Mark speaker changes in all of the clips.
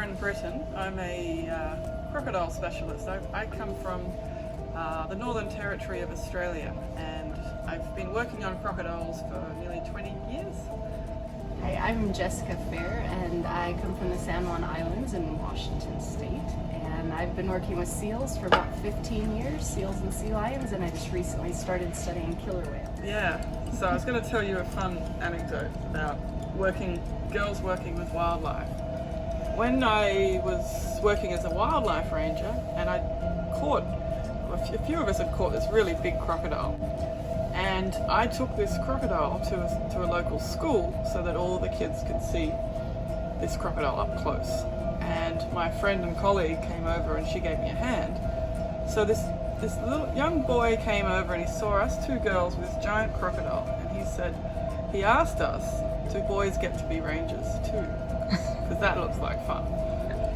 Speaker 1: in Britain. I'm a crocodile specialist. I come from the Northern Territory of Australia, and I've been working on crocodiles for nearly 20 years.
Speaker 2: Hi, I'm Jessica Fair, and I come from the San Juan Islands in Washington State. And I've been working with seals for about 15 years, seals and sea lions, and I just recently started studying killer whales.
Speaker 1: Yeah, so I was going to tell you a fun anecdote about girls working with wildlife. When I was working as a wildlife ranger, and a few of us had caught this really big crocodile, and I took this crocodile to a local school so that all the kids could see this crocodile up close. And my friend and colleague came over and she gave me a hand. So this little young boy came over and he saw us two girls with this giant crocodile, and he asked us, do boys get to be rangers too? Because that looks like fun.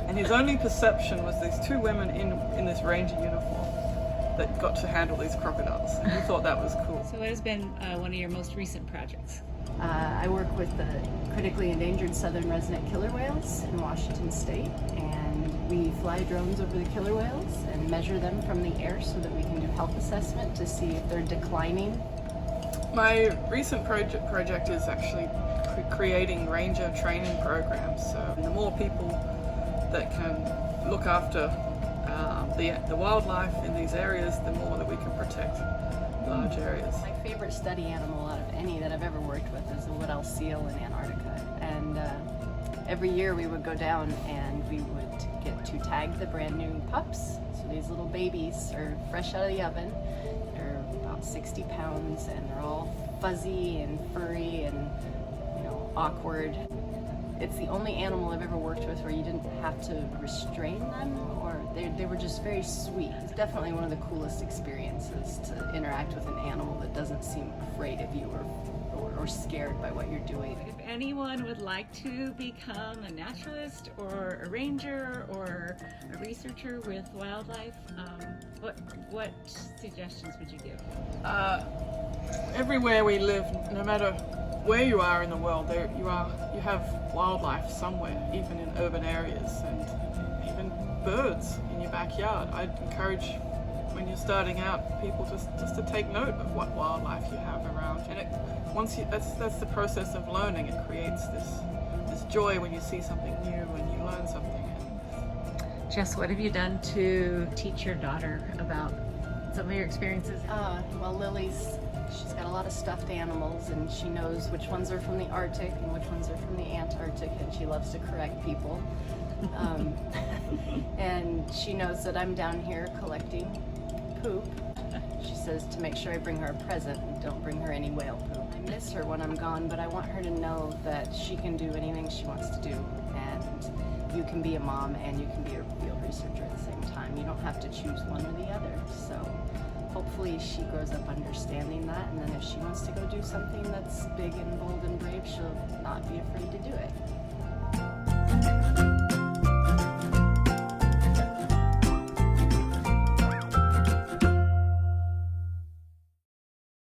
Speaker 1: And his only perception was these two women in this ranger uniform that got to handle these crocodiles. And he thought that was cool.
Speaker 3: So what has been one of your most recent projects?
Speaker 2: I work with the critically endangered southern resident killer whales in Washington State, and we fly drones over the killer whales and measure them from the air so that we can do health assessment to see if they're declining.
Speaker 1: My recent project is actually creating ranger training programs. So the more people that can look after the wildlife in these areas, the more that we can protect large areas.
Speaker 2: My favorite study animal out of any that I've ever worked with is a woodell seal in Antarctica. And every year we would go down and we would get to tag the brand new pups. So these little babies are fresh out of the oven. They're about 60 pounds and they're all fuzzy and furry and awkward. It's the only animal I've ever worked with where you didn't have to restrain them, or they were just very sweet. It's definitely one of the coolest experiences to interact with an animal that doesn't seem afraid of you or scared by what you're doing.
Speaker 3: If anyone would like to become a naturalist or a ranger or a researcher with wildlife, what suggestions would you give?
Speaker 1: Everywhere we live, no matter where you are in the world, you have wildlife somewhere, even in urban areas, and even birds in your backyard. I'd encourage, when you're starting out, people just to take note of what wildlife you have around. And that's the process of learning. It creates this joy when you see something new and you learn something.
Speaker 3: Jess, what have you done to teach your daughter about some of your experiences?
Speaker 2: Well, she's got a lot of stuffed animals, and she knows which ones are from the Arctic and which ones are from the Antarctic, and she loves to correct people. And she knows that I'm down here collecting poop. She says to make sure I bring her a present and don't bring her any whale poop. I miss her when I'm gone, but I want her to know that she can do anything she wants to do, and you can be a mom and you can be a field researcher at the same time. You don't have to choose one or the other. So hopefully she grows up understanding that, and then if she wants to go do something that's big and bold and brave, she'll not be afraid to do it.